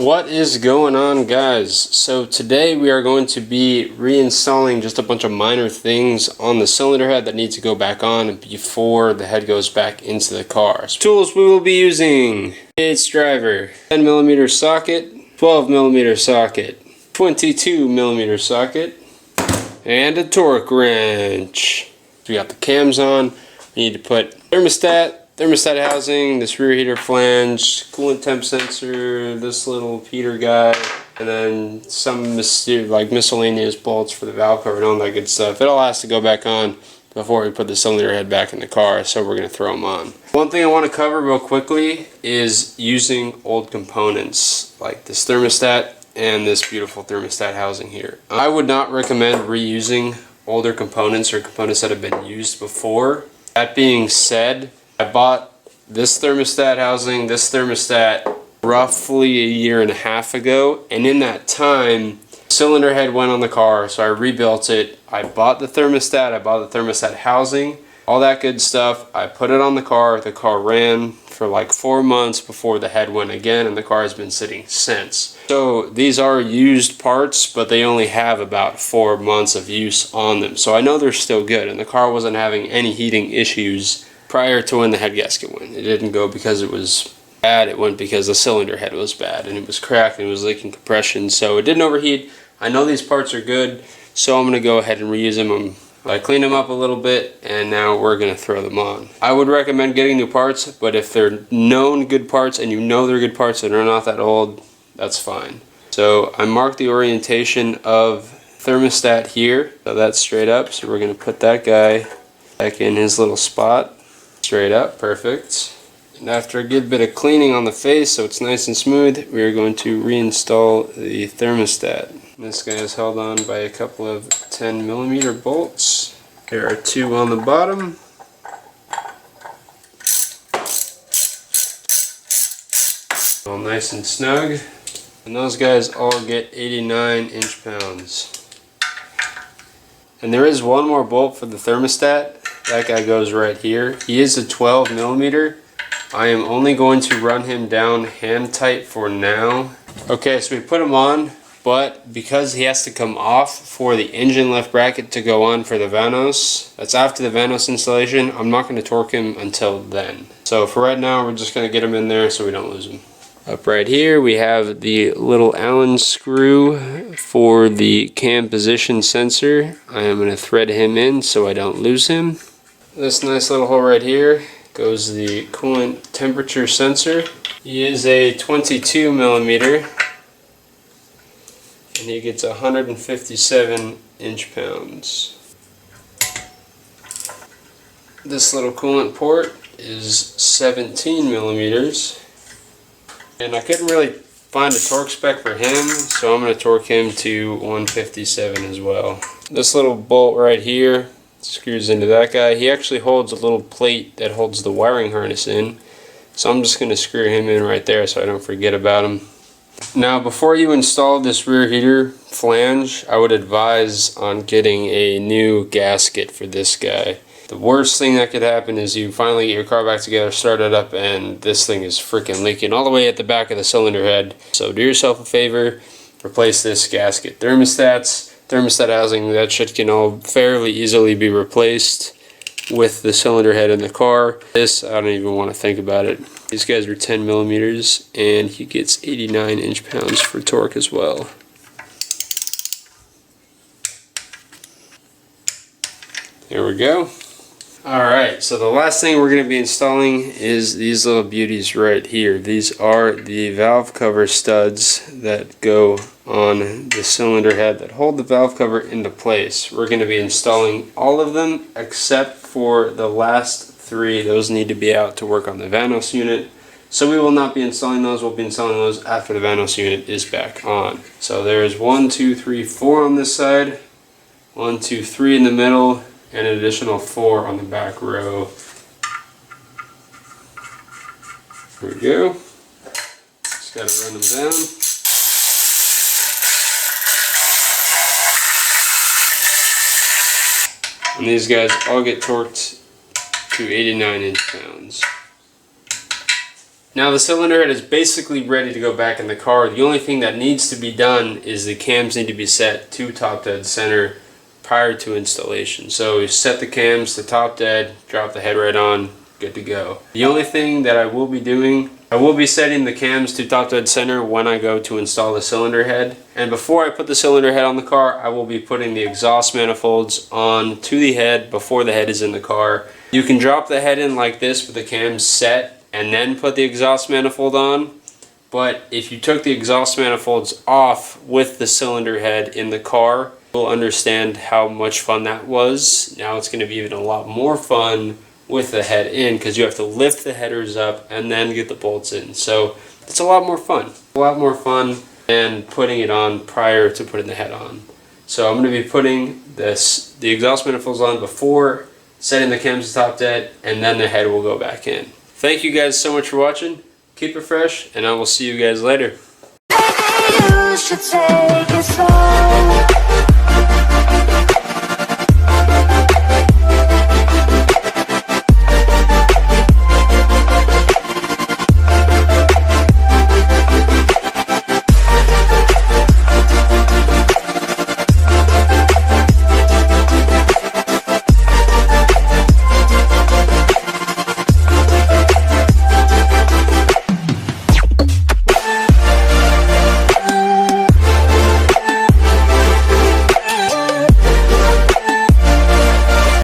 What is going on, guys? So today we are going to be reinstalling just a bunch of minor things on the cylinder head that need to go back on before the head goes back into the car. So tools we will be using: Gates driver, 10mm socket, 12mm socket, 22mm socket, and a torque wrench. We got the cams on. We need to put thermostat housing, this rear heater flange, coolant temp sensor, this little heater guy, and then some miscellaneous bolts for the valve cover and all that good stuff. It all has to go back on before we put the cylinder head back in the car, so we're going to throw them on. One thing I want to cover real quickly is using old components like this thermostat and this beautiful thermostat housing here. I would not recommend reusing older components or components that have been used before. That being said, I bought this thermostat housing, this thermostat, roughly a year and a half ago, and in that time, cylinder head went on the car, so I rebuilt it. I bought the thermostat, I bought the thermostat housing, all that good stuff. I put it on the car ran for like 4 months before the head went again, and the car has been sitting since. So these are used parts, but they only have about 4 months of use on them. So I know they're still good, and the car wasn't having any heating issues prior to when the head gasket went. It didn't go because it was bad, it went because the cylinder head was bad and it was cracked and it was leaking compression, so it didn't overheat. I know these parts are good, so I'm going to go ahead and reuse them. I cleaned them up a little bit and now we're going to throw them on. I would recommend getting new parts, but if they're known good parts and you know they're good parts and they're not that old, that's fine. So I marked the orientation of thermostat here, so that's straight up, so we're going to put that guy back in his little spot. Straight up, perfect. And after a good bit of cleaning on the face so it's nice and smooth, we are going to reinstall the thermostat. This guy is held on by a couple of 10mm bolts. There are 2 on the bottom. All nice and snug. And those guys all get 89 inch-pounds. And there is one more bolt for the thermostat. That guy goes right here. He is a 12mm. I am only going to run him down hand tight for now. Okay, so we put him on, but because he has to come off for the engine left bracket to go on for the Vanos, that's after the Vanos installation, I'm not going to torque him until then. So for right now, we're just going to get him in there so we don't lose him. Up right here, we have the little Allen screw for the cam position sensor. I am going to thread him in so I don't lose him. This nice little hole right here goes the coolant temperature sensor. He is a 22mm and he gets 157 inch-pounds. This little coolant port is 17mm, and I couldn't really find a torque spec for him, so I'm going to torque him to 157 as well. This little bolt right here screws into that guy. He actually holds a little plate that holds the wiring harness in, so I'm just going to screw him in right there so I don't forget about him. Now, before you install this rear heater flange, I would advise on getting a new gasket for this guy. The worst thing that could happen is you finally get your car back together, start it up, and this thing is freaking leaking all the way at the back of the cylinder head. So do yourself a favor, replace this gasket. Thermostat housing, that shit can all fairly easily be replaced with the cylinder head in the car. This, I don't even want to think about it. These guys are 10mm and he gets 89 inch-pounds for torque as well. There we go. Alright, so the last thing we're going to be installing is these little beauties right here. These are the valve cover studs that go on the cylinder head that hold the valve cover into place. We're going to be installing all of them except for the last 3. Those need to be out to work on the Vanos unit. So we will not be installing those. We'll be installing those after the Vanos unit is back on. So there's 1, 2, 3, 4 on this side, 1, 2, 3 in the middle, and an additional 4 on the back row. There we go. Just got to run them down. And these guys all get torqued to 89 inch-pounds. Now the cylinder head is basically ready to go back in the car. The only thing that needs to be done is the cams need to be set to top dead center prior to installation. So you set the cams to top dead, drop the head right on, good to go. The only thing that I will be doing, I will be setting the cams to top dead center when I go to install the cylinder head. And before I put the cylinder head on the car, I will be putting the exhaust manifolds on to the head before the head is in the car. You can drop the head in like this with the cams set and then put the exhaust manifold on. But if you took the exhaust manifolds off with the cylinder head in the car, you'll understand how much fun that was. Now it's going to be even a lot more fun with the head in, because you have to lift the headers up and then get the bolts in. So it's a lot more fun. A lot more fun than putting it on prior to putting the head on. So I'm going to be putting the exhaust manifolds on before setting the cams to top dead, and then the head will go back in. Thank you guys so much for watching. Keep it fresh, and I will see you guys later. Maybe you should take it slow.